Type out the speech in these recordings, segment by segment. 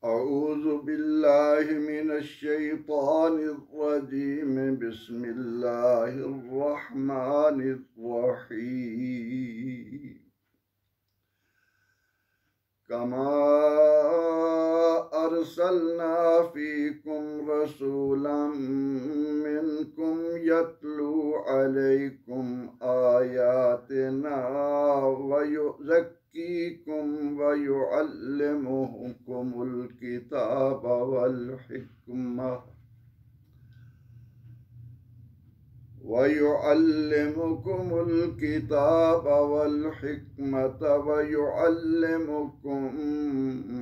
अऊज़ु बिल्लाहि मिनश्शैतानिर्रजीम बिस्मिल्लाहिर्रहमानिर्रहीम कमा अरसलना फीकुम रसूलन मिनकुम यतलू अलैकुम आयातिना व युज़क्कीकुम व युअल्लिमुकुमुल किताब वल हिकमह वयुअल्लिमुकुमुल किताब वल हिकमत वयुअल्लिमुकुम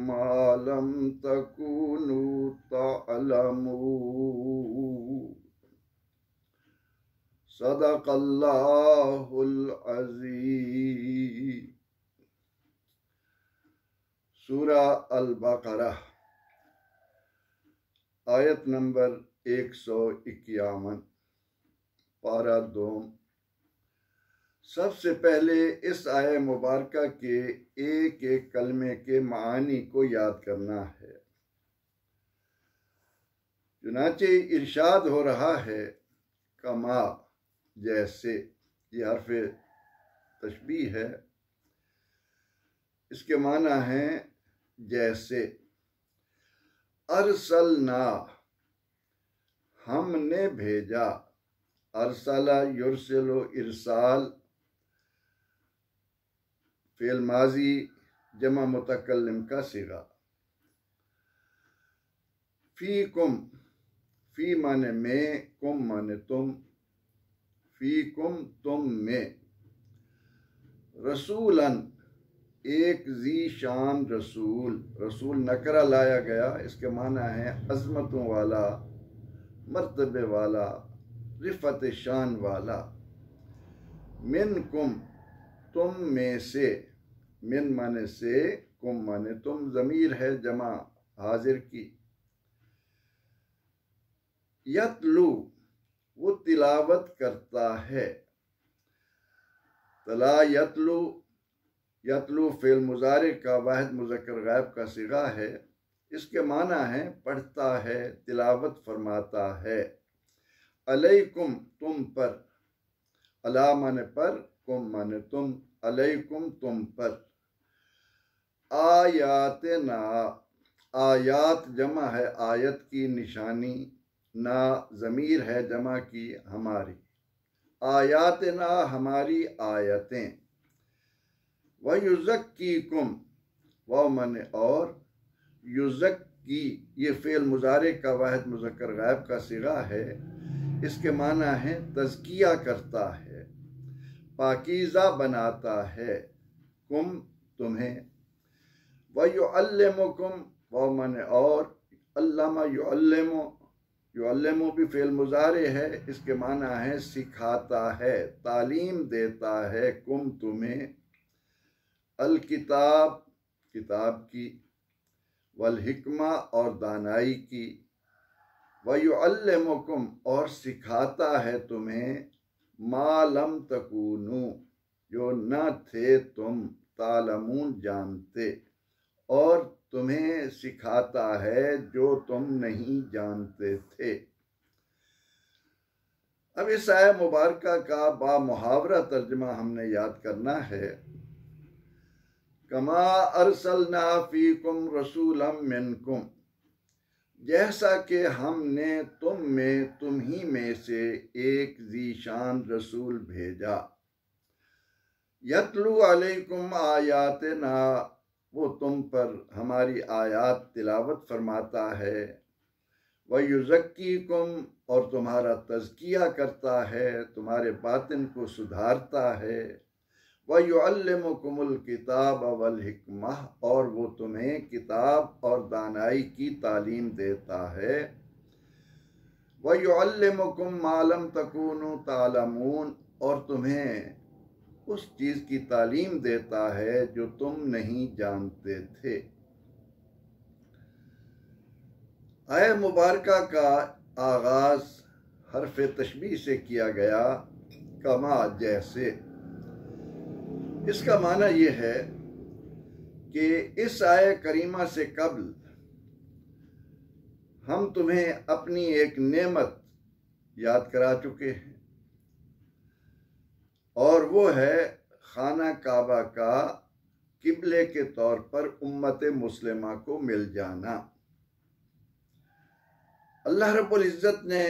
मा लम तकूनु तअलमून। सदक़ल्लाहुल अज़ीम। सूरा अल-बक़रा आयत नंबर 151 पारा 2। सबसे पहले इस आय मुबारका के एक एक कलमे के मानी को याद करना है। चुनाचे इरशाद हो रहा है कमा जैसे, ये हर्फ़े तशबीह है, इसके माना है जैसे। अरसलना हमने भेजा, अरसला युरसिलु इरसाल फ़िल माजी जमा मुतकल्लिम का सिगा। फ़ीकुम, फ़ी माने में, कुम माने तुम, फ़ीकुम तुम में, रसूलन एक ज़ी शान रसूल। रसूल नकरा लाया गया, इसके माना है अज़मतों वाला, मर्तबे वाला, रिफ़त शान वाला। मिनकुम तुम में से, मिन माने से, कुम माने तुम, ज़मीर है जमा हाजिर की। यतलू वो तिलावत करता है। तला यतलू, यतलू फ़िल मुज़ारे का वाहिद मुज़क्कर गैब का सिगा है। इसके माना है पढ़ता है, तिलावत फरमाता है। अलैकुम तुम पर, अला माने पर, कुम माने तुम, अलैकुम तुम पर। आयातना, आयात जमा है आयत की निशानी, ना ज़मीर है जमा की हमारी। आयातना हमारी आयतें। व युज़क्कीकुम, वाव माने और, युज़क्की ये फ़ेल मुज़ारे का वाहिद मुज़क्कर गैब का सिगा है। इसके माना है तज़किया करता है, पाकीज़ा बनाता है, कुम तुम्हें। व युअल्लिमुकुम, वाव माने और, अल्लमा युअल्लिमु, युअल्लिमु भी फ़ेल मुज़ारे है, इसके माना है सिखाता है, तालीम देता है, कुम तुम्हें। अल किताब किताब की, वल हिकमा और दानाई की, वयुअल्लिमुकुम और सिखाता है तुम्हें, मा लम तकूनु जो न थे तुम, तालमून जानते, और तुम्हें सिखाता है जो तुम नहीं जानते थे। अब इस आया मुबारका का बा मुहावरा तर्जमा हमने याद करना है। कमा अरसलना फीकुम रसूलम मिनकुम, जैसा कि हमने तुम में, तुम ही में से एक ज़ीशान रसूल भेजा। यतलू अलैकुम आयातना, वो तुम पर हमारी आयात तिलावत फरमाता है। व युज़क्कीकुम और तुम्हारा तज़किया करता है, तुम्हारे बातिन को सुधारता है। व युअल्लिमुकुमुल किताब वल हिकमह और वो तुम्हें किताब और दानाई की तालीम देता है। व युअल्लिमुकुम मा लम तकूनु तालमून और तुम्हें उस चीज़ की तालीम देता है जो तुम नहीं जानते थे। आया मुबारका का आगाज़ हर्फ़ तशबीह से किया गया, कमा जैसे। इसका माना यह है कि इस आय करीमा से कबल हम तुम्हें अपनी एक नेमत याद करा चुके हैं, और वो है खाना काबा का किबले के तौर पर उम्मत मुस्लिमा को मिल जाना। अल्लाह रब्बुल इज़्ज़त ने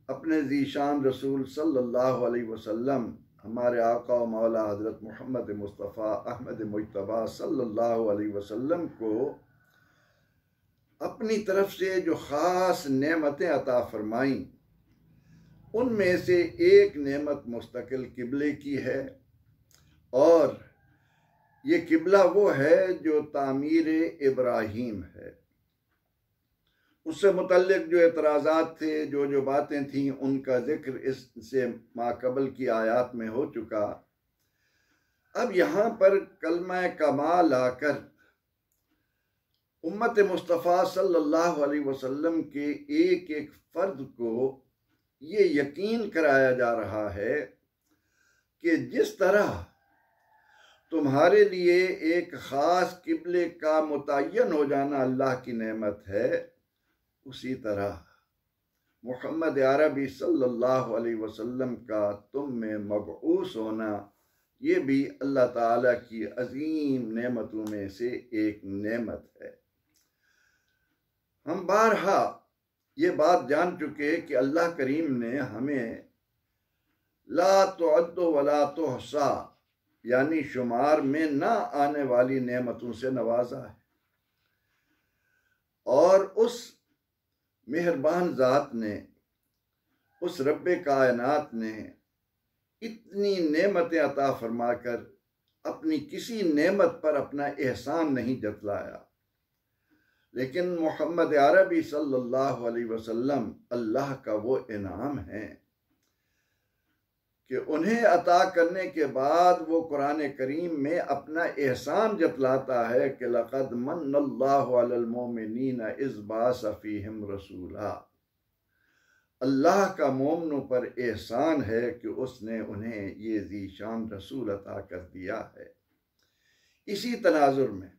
अपने ज़ीशान रसूल सल्लल्लाहु अलैहि वसल्लम, हमारे आका व मौला हज़रत मोहम्मद मुस्तफ़ा अहमद मुज्तबा सल्लल्लाहु अलैहि वसल्लम को अपनी तरफ से जो ख़ास नेमतें अता फरमाईं, उनमें से एक नेमत मुस्तकिल किबले की है, और ये किबला वो है जो तामीर इब्राहीम है। उससे मुतल्लिक जो एतराज़ात थे, जो बातें थीं, उनका जिक्र इससे माकबल की आयात में हो चुका। अब यहाँ पर कलमा कमाल आकर उम्मत मुस्तफ़ा सल्लल्लाहु अलैहि वसल्लम के एक एक फ़र्द को ये यकीन कराया जा रहा है कि जिस तरह तुम्हारे लिए एक ख़ास किबले का मुतय्यन हो जाना अल्लाह की नेमत है, उसी तरह मुहम्मद अरबी सल्लल्लाहु अलैहि वसल्लम का तुम में मबऊस होना, ये भी अल्लाह ताला की अजीम नेमतों में से एक नेमत है। हम बारहा ये बात जान चुके कि अल्लाह करीम ने हमें ला तुअद्दु वला तुहसा, यानी शुमार में ना आने वाली नेमतों से नवाजा है, और उस मेहरबान ज़ात ने, उस रब्बे कायनात ने इतनी नेमतें अता फरमाकर अपनी किसी नेमत पर अपना एहसान नहीं जतलाया, लेकिन मोहम्मद अरबी सल्लल्लाहु अलैहि वसल्लम अल्लाह का वो इनाम है कि उन्हें अता करने के बाद वो कुरान करीम में अपना एहसान जतलाता है कि लक़द मन्नल्लाहु अलल मोमिनीन इज़ बअस फ़ीहिम रसूला। अल्लाह का मोमिनों पर एहसान है कि उसने उन्हें ये ज़ीशान रसूल अता कर दिया है। इसी तनाजुर में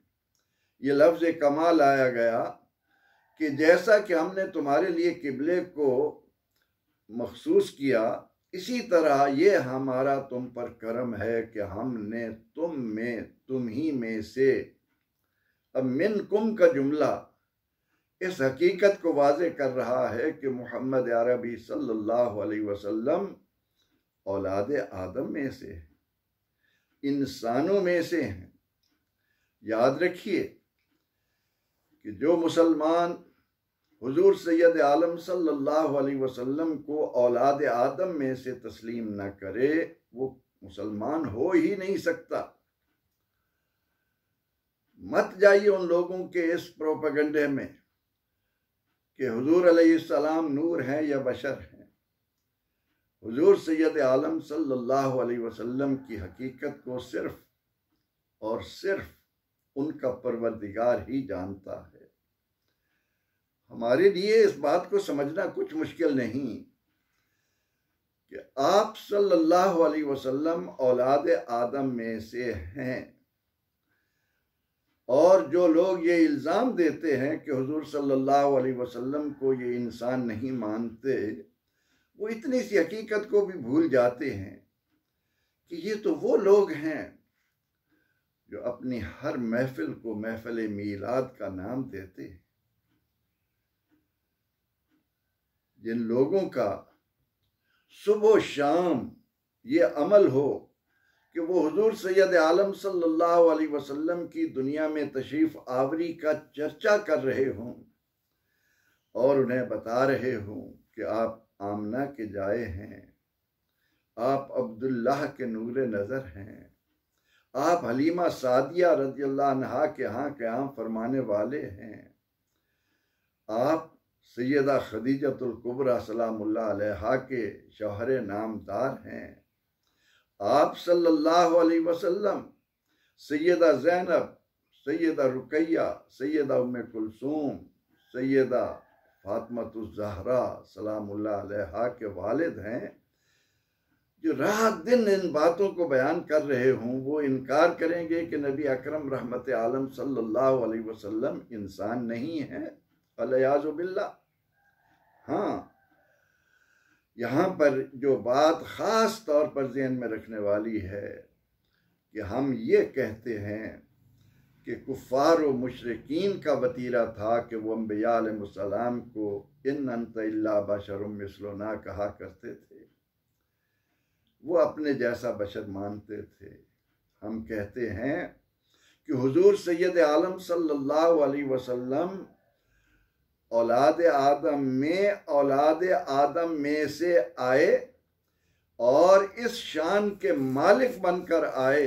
ये लफ्ज़ कमाल आया गया कि जैसा कि हमने तुम्हारे लिए किबले को मखसूस किया, इसी तरह ये हमारा तुम पर करम है कि हमने तुम ही में से, अब मिन कुम का जुमला इस हकीकत को वाज़े कर रहा है कि मोहम्मद अरबी सल्लल्लाहु अलैहि वसल्लम औलाद आदम में से, इंसानों में से हैं। याद रखिए कि जो मुसलमान हुजूर सैयद आलम सल्लल्लाहु अलैहि वसल्लम को औलाद आदम में से तस्लीम न करे, वो मुसलमान हो ही नहीं सकता। मत जाइए उन लोगों के इस प्रोपेगेंडे में कि हुजूर अलैहिस्सलाम नूर हैं या बशर हैं। हुजूर सैयद आलम सल्लल्लाहु अलैहि वसल्लम की हकीकत को सिर्फ और सिर्फ उनका परवरदिगार ही जानता है। हमारे लिए इस बात को समझना कुछ मुश्किल नहीं कि आप सल्लल्लाहु अलैहि वसल्लम औलाद आदम में से हैं, और जो लोग ये इल्ज़ाम देते हैं कि हुजूर सल्लल्लाहु अलैहि वसल्लम को ये इंसान नहीं मानते, वो इतनी सी हकीकत को भी भूल जाते हैं कि ये तो वो लोग हैं जो अपनी हर महफिल को महफिल मीलाद का नाम देते हैं। जिन लोगों का सुबह शाम ये अमल हो कि वो हुजूर सैयद आलम सल्लल्लाहु अलैहि वसल्लम की दुनिया में तशरीफ आवरी का चर्चा कर रहे हों और उन्हें बता रहे हों कि आप आमना के जाए हैं, आप अब्दुल्लाह के नूरे नज़र हैं, आप हलीमा सादिया रज़ियल्लाहु अन्हा के यहाँ क़याम फरमाने वाले हैं, आप सैयदा खदीजतुल कुबरा सलामुल्लाह अलैहा के शौहरे नामदार हैं, आप सल्लल्लाहु अलैहि वसल्लम सैयदा ज़ैनब, सैयदा रुकैया, सैयदा उम्मे कुलसूम, सैयदा फातिमातुज़ ज़हरा सलामुल्लाह अलैहा के वालिद हैं। जो रात दिन इन बातों को बयान कर रहे हों, वो इनकार करेंगे कि नबी अकरम रहमत आलम सल्लल्लाहु अलैहि वसल्लम इंसान नहीं है अलियाज़ु बिल्लाह। हाँ, यहाँ पर जो बात ख़ास तौर पर ज़हन में रखने वाली है कि हम ये कहते हैं कि कुफ़ार व मुशरिकीन का वतीरा था कि वो अंबिया अलैहिस्सलाम को इन अंत इल्ला बशरुम मिस्लुना कहा करते थे, वो अपने जैसा बशर मानते थे। हम कहते हैं कि हुजूर सैयद आलम सल्लल्लाहु अलैहि वसल्लम औलाद आदम में से आए और इस शान के मालिक बनकर आए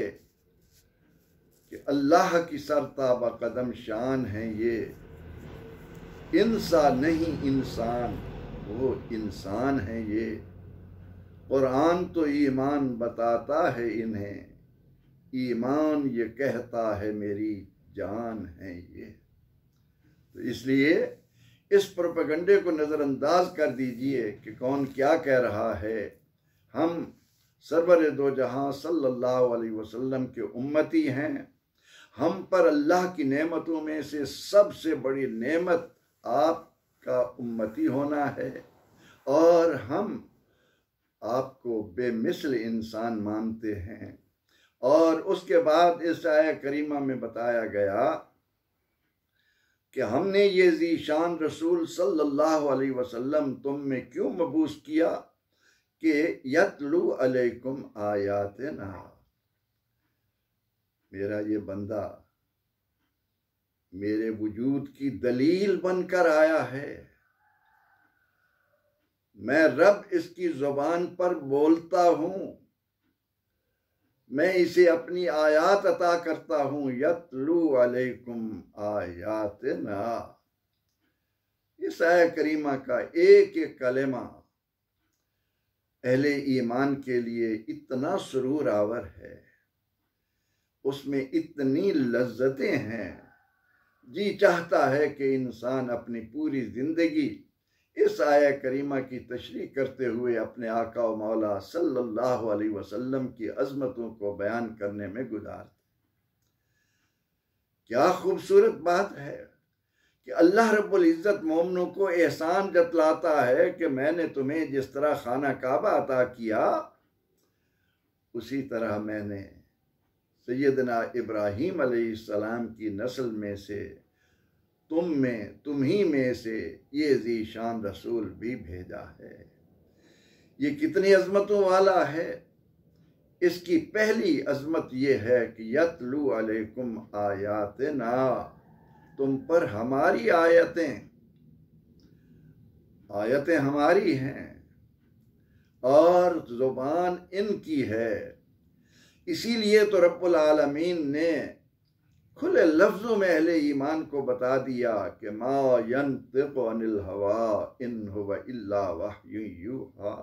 कि अल्लाह की सरताबा कदम शान है ये। इंसान नहीं इंसान, वो इंसान है ये। कुरान तो ईमान बताता है इन्हें, ईमान ये कहता है मेरी जान है ये। तो इसलिए इस प्रोपेगंडे को नज़रअंदाज कर दीजिए कि कौन क्या कह रहा है। हम सरवर दो जहां सल्लल्लाहु अलैहि वसल्लम के उम्मती हैं। हम पर अल्लाह की नेमतों में से सबसे बड़ी नेमत आपका उम्मती होना है और हम आपको बेमिसल इंसान मानते हैं। और उसके बाद इस आया करीमा में बताया गया कि हमने ये ज़ीशान रसूल सल्लल्लाहु अलैहि वसल्लम तुम में क्यों मबूस किया कि यतलू अलैकुम आयातना, मेरा ये बंदा मेरे वजूद की दलील बनकर आया है। मैं रब इसकी ज़ुबान पर बोलता हूँ, मैं इसे अपनी आयात अता करता हूँ। यतलू अलैकुम आयातना, इस आया करीमा का एक एक कलेमा अहले ईमान के लिए इतना सुरूर आवर है, उसमें इतनी लज्जतें हैं। जी चाहता है कि इंसान अपनी पूरी जिंदगी इस आया करीमा की तशरीह करते हुए अपने आका व मौला सल्लल्लाहु अलैहि वसल्लम की अजमतों को बयान करने में गुजार। क्या खूबसूरत बात है कि अल्लाह रब्बुल इज़्ज़त मोमिनों को एहसान जतलाता है कि मैंने तुम्हें जिस तरह खाना काबा अता किया, उसी तरह मैंने सैयदना इब्राहीम अलैहिस्सलाम की नस्ल में से तुम ही में से ये ज़ीशान रसूल भी भेजा है। ये कितनी अजमतों वाला है। इसकी पहली अजमत ये है कि यतलू अलैकुम आयातना, तुम पर हमारी आयतें हमारी हैं और जुबान इनकी है। इसीलिए तो रब्बुल आलमीन ने खुले लफ्जों में अहले ईमान को बता दिया कि मा यंतिकु अनिल हवा इन हुवा इल्ला वह्युन यूहा।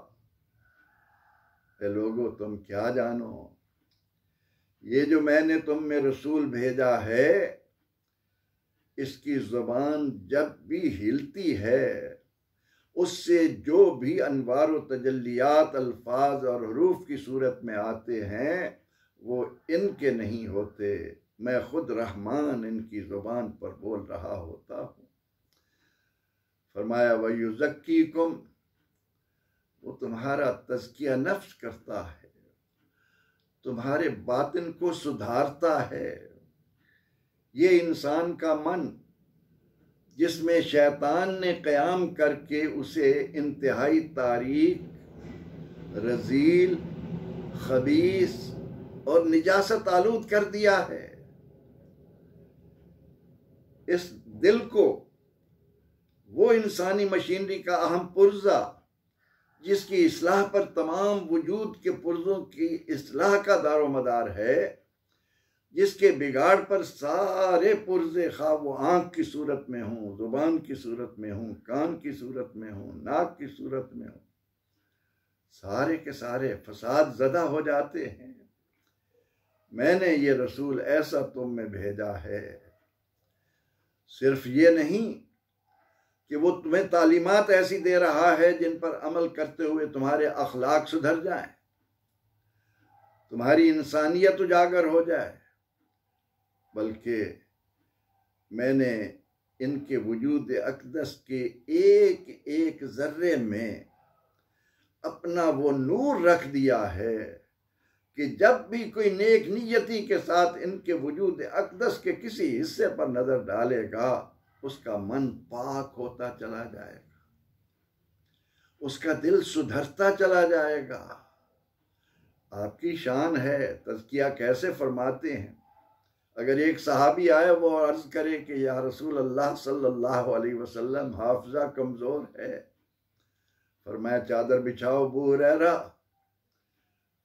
लोगो तुम क्या जानो, ये जो मैंने तुम में रसूल भेजा है, इसकी जुबान जब भी हिलती है उससे जो भी अनवार व तजल्लियात अल्फाज और हरूफ की सूरत में आते हैं वो इनके नहीं होते। मैं खुद रहमान इनकी जुबान पर बोल रहा होता हूँ। फरमाया वयुज़क्कीकुम, वो तुम्हारा तज़किया नफ्स करता है, तुम्हारे बातिन को सुधारता है। ये इंसान का मन जिसमें शैतान ने क़याम करके उसे इंतहाई तारीक, रजील, खबीस और निजासत आलूद कर दिया है, इस दिल को वो इंसानी मशीनरी का अहम पुर्जा जिसकी इस्लाह पर तमाम वजूद के पुर्जों की इस्लाह का दारोमदार है, जिसके बिगाड़ पर सारे पुर्जे खा वो आँख की सूरत में हों, जुबान की सूरत में हों, कान की सूरत में हों, नाक की सूरत में हों, सारे के सारे फसाद ज़दा हो जाते हैं। मैंने ये रसूल ऐसा तुम में भेजा है। सिर्फ ये नहीं कि वो तुम्हें तालीमात ऐसी दे रहा है जिन पर अमल करते हुए तुम्हारे अखलाक सुधर जाएं, तुम्हारी इंसानियत उजागर हो जाए, बल्कि मैंने इनके वजूद अक़दस के एक एक जर्रे में अपना वो नूर रख दिया है कि जब भी कोई नेक नियति के साथ इनके वजूद अक़दस के किसी हिस्से पर नजर डालेगा, उसका मन पाक होता चला जाएगा, उसका दिल सुधरता चला जाएगा। आपकी शान है। तज़किया कैसे फरमाते हैं, अगर एक सहाबी आए वो अर्ज करे कि या रसूल अल्लाह सल्लल्लाहु अलैहि वसल्लम हाफजा कमज़ोर है, फरमाया चादर बिछाओ अबू हुरैरा,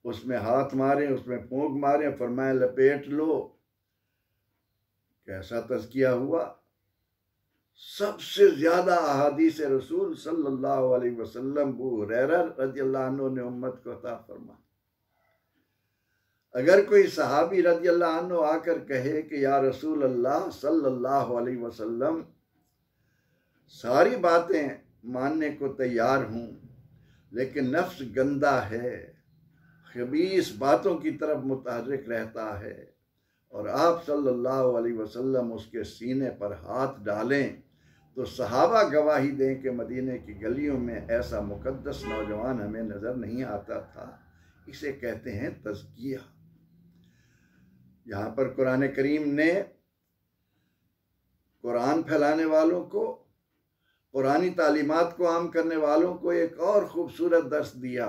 उसमें हाथ मारें, उसमें फूंक मारें, फरमाया लपेट लो। कैसा तज़किया हुआ। सबसे ज्यादा अहादीस रसूल सल्लल्लाहु अलैहि वसल्लम अबू हुरैरा रज़ियल्लाहु अन्हु ने उम्मत को अता फरमा। अगर कोई सहाबी रज़ियल्लाहु अन्हु आकर कहे कि या रसूल अल्लाह सल्लल्लाहु अलैहि वसल्लम, सारी बातें मानने को तैयार हूं, लेकिन नफ्स गंदा है, खबीस बातों की तरफ मुतहर्रिक रहता है, और आप सल्लल्लाहु अलैहि वसल्लम उसके सीने पर हाथ डालें, तो सहाबा गवाही दें कि मदीने की गलियों में ऐसा मुकद्दस नौजवान हमें नजर नहीं आता था। इसे कहते हैं तज़किया। यहाँ पर कुरान करीम ने कुरान फैलाने वालों को, कुरानी तालीमात को आम करने वालों को एक और खूबसूरत दर्स दिया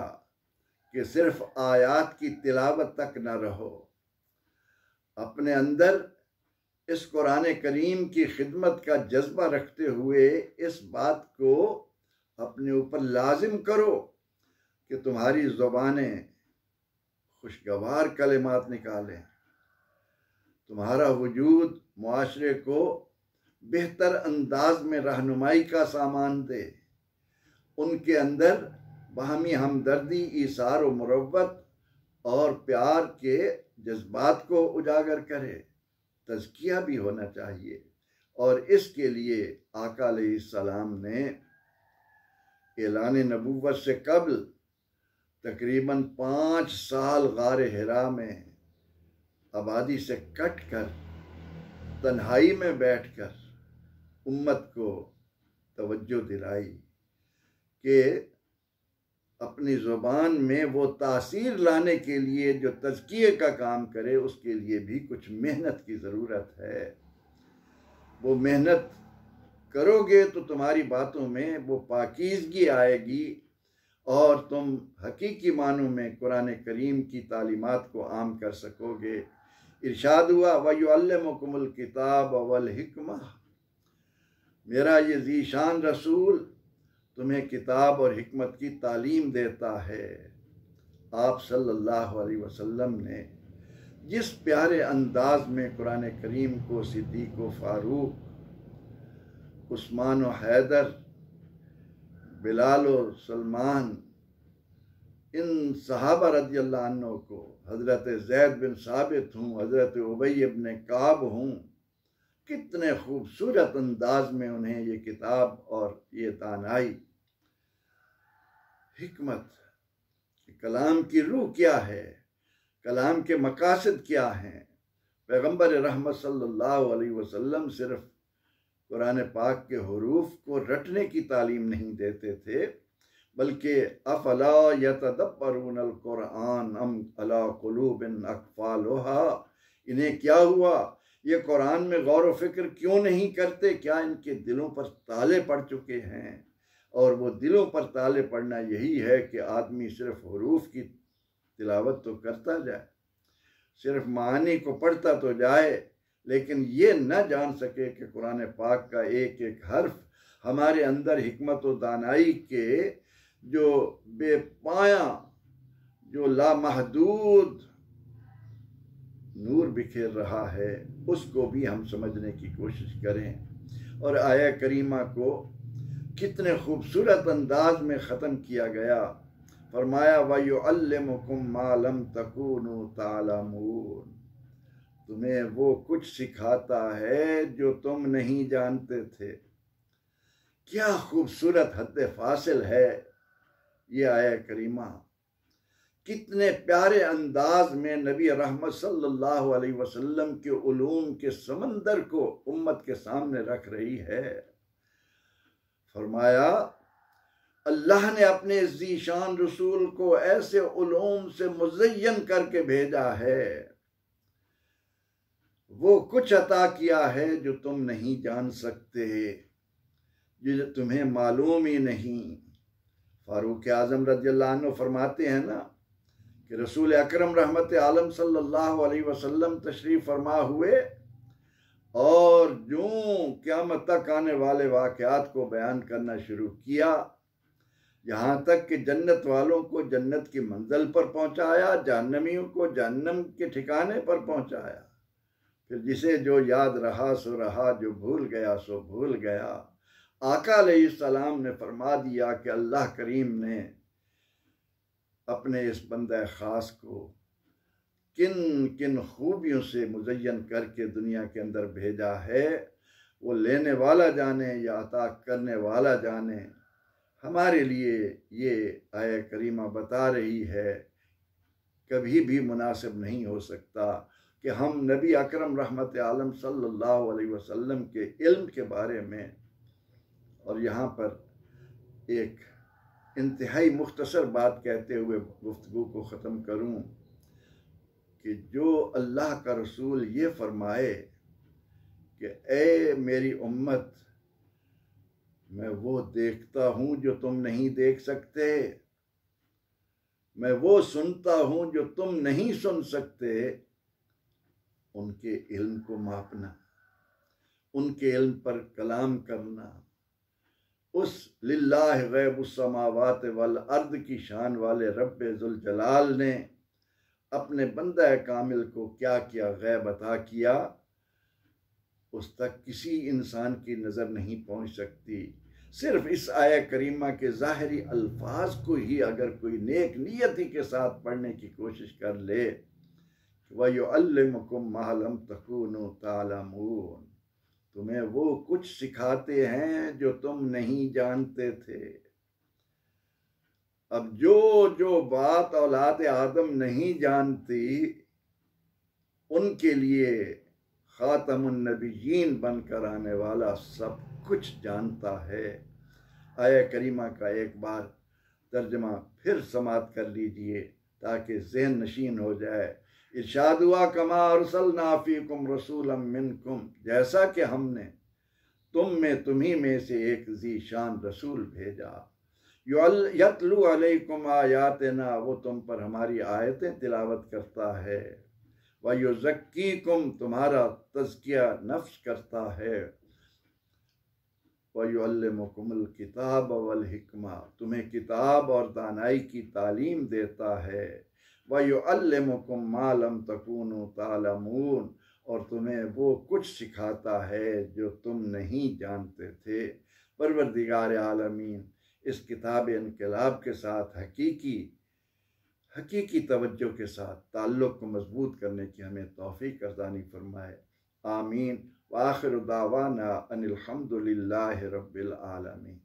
कि सिर्फ आयात की तिलावत तक न रहो, अपने अंदर इस कुरान करीम की खिदमत का जज्बा रखते हुए इस बात को अपने ऊपर लाजिम करो कि तुम्हारी ज़ुबानें खुशगवार कलिमात निकालें, तुम्हारा वजूद मुआशरे को बेहतर अंदाज में रहनुमाई का सामान दे, उनके अंदर बाहमी हमदर्दी, ईसार व मुरव्वत और प्यार के जज्बात को उजागर करे। तज़किया भी होना चाहिए, और इसके लिए आका अलैहिस्सलाम ने ऐलान नबूवत से कबल तकरीबन 5 साल गारे हिरा में आबादी से कट कर तन्हाई में बैठकर उम्मत को तवज्जो दिलाई कि अपनी ज़ुबान में वो तासीर लाने के लिए जो तज़किये का काम करे, उसके लिए भी कुछ मेहनत की ज़रूरत है। वो मेहनत करोगे तो तुम्हारी बातों में वो पाकीज़गी आएगी और तुम हकीकी मानों में कुरान करीम की तालीमात को आम कर सकोगे। इरशाद हुआ वयुअल्लिमुकुमुल किताब वल हिकमा, मेरा ये ज़ीशान रसूल तुम्हें किताब और हिकमत की तालीम देता है। आप सल्लल्लाहु अलैहि वसल्लम ने जिस प्यारे अंदाज में कुरान करीम को सिद्दीक़ व फारूक, उस्मान व हैदर, बिलाल व सलमान, इन सहाबा रज़ियल्लाहु अन्हु को, हज़रत ज़ैद बिन साबित हूँ, हज़रत उबई इब्न काब हूँ, कितने खूबसूरत अंदाज में उन्हें ये किताब और ये तानाई, हिकमत, कलाम की रूह क्या है, कलाम के मकासद क्या हैं। पैगंबर रहमत सल्लल्लाहु अलैहि वसल्लम सिर्फ कुरान पाक के हुरूफ को रटने की तालीम नहीं देते थे, बल्कि अफला यतदब्बरूनल कुरान अम अला कुलूबिन अक़फ़ालुहा, इन्हें क्या हुआ, ये कुरान में गौर व फिक्र क्यों नहीं करते, क्या इनके दिलों पर ताले पड़ चुके हैं। और वो दिलों पर ताले पड़ना यही है कि आदमी सिर्फ हुरूफ की तिलावत तो करता जाए, सिर्फ मानी को पढ़ता तो जाए, लेकिन ये न जान सके कि कुरान पाक का एक एक हर्फ हमारे अंदर हिकमत व दानाई के जो बेपाया, जो लामहदूद नूर बिखेर रहा है, उसको भी हम समझने की कोशिश करें। और आया करीमा को कितने खूबसूरत अंदाज में ख़त्म किया गया। फरमाया वयुअल्लिमुकुम मा लम तकूनु तालमून, तुम्हें वो कुछ सिखाता है जो तुम नहीं जानते थे। क्या खूबसूरत हद फासिल है ये आया करीमा कितने प्यारे अंदाज में नबी रहमत सल्लल्लाहु अलैहि वसल्लम के उलूम के समंदर को उम्मत के सामने रख रही है। फरमाया अल्लाह ने अपने ज़ीशान रसूल को ऐसे उलूम से मुज़य्यन करके भेजा है, वो कुछ अता किया है जो तुम नहीं जान सकते, जो तुम्हें मालूम ही नहीं। फारूक आज़म रज़ियल्लाहु अन्हु फरमाते हैं ना कि रसूल अकरम रहमत आलम सल्लल्लाहु अलैहि वसल्लम तशरीफ फरमा हुए और जो क़यामत तक आने वाले वाक़यात को बयान करना शुरू किया, यहाँ तक कि जन्नत वालों को जन्नत की मंजिल पर पहुँचाया, जहन्नमियों को जहन्नम के ठिकाने पर पहुँचाया। फिर जिसे जो याद रहा सो रहा, जो भूल गया सो भूल गया। आका अलैहिस्सलाम ने फरमा दिया कि अल्लाह करीम ने अपने इस बंदे ख़ास को किन किन खूबियों से मुज़य्यन करके दुनिया के अंदर भेजा है, वो लेने वाला जाने या अता करने वाला जाने। हमारे लिए ये आया करीमा बता रही है, कभी भी मुनासिब नहीं हो सकता कि हम नबी अकरम रहमत आलम सल्लल्लाहु अलैहि वसल्लम के इल्म के बारे में, और यहाँ पर एक इंतहाई मुख्तसर बात कहते हुए गुफ्तगू को ख़त्म करूँ कि जो अल्लाह का रसूल ये फरमाए कि ए मेरी उम्मत, मैं वो देखता हूँ जो तुम नहीं देख सकते, मैं वो सुनता हूँ जो तुम नहीं सुन सकते। उनके इल्म को मापना, उनके इल्म पर कलाम करना, उस लिल्लाह गैबुस समावात वल अर्द की शान वाले रब्बे जुल जलाल ने अपने बंदा कामिल को क्या क्या गैब अता किया, उस तक किसी इंसान की नज़र नहीं पहुँच सकती। सिर्फ इस आया करीमा के ज़ाहिरी अल्फाज को ही अगर कोई नेक नियति के साथ पढ़ने की कोशिश कर ले, वयुअल्लिमुकुम मा लम तकूनु तालमून, तुम्हें वो कुछ सिखाते हैं जो तुम नहीं जानते थे। अब जो जो बात औलाद आदम नहीं जानती, उनके लिए खातमुन नबिय्यीन बनकर आने वाला सब कुछ जानता है। आया करीमा का एक बार तर्जमा फिर समात कर लीजिए ताकि ज़हन नशीन हो जाए। इरशाद हुआ कमा अरसलना फीकुम रसूलन मिनकुम, जैसा कि हमने तुम में तुम्ही में से एक ज़ीशान रसूल भेजा। यतलू अलैकुम आयातिना, वो तुम पर हमारी आयतें तिलावत करता है। वयुज़क्कीकुम, तुम्हारा तज़किया नफ्स करता है। वयुअल्लिमुकुमुल किताब वल हिकमा, तुम्हें किताब और दानाई की तालीम देता है। वयुअल्लिमुकुम मा लम तकूनु तालमून, और तुम्हें वो कुछ सिखाता है जो तुम नहीं जानते थे। परवरदिगार आलमीन इस किताब इनकलाब के साथ हकीकी तवज्जो के साथ ताल्लुक़ को मजबूत करने की हमें तौफीक अज़ानी फरमाए। आमीन। व आखिर दावाना अनिल हम्दुलिल्लाहि रब्बिल आलमीन।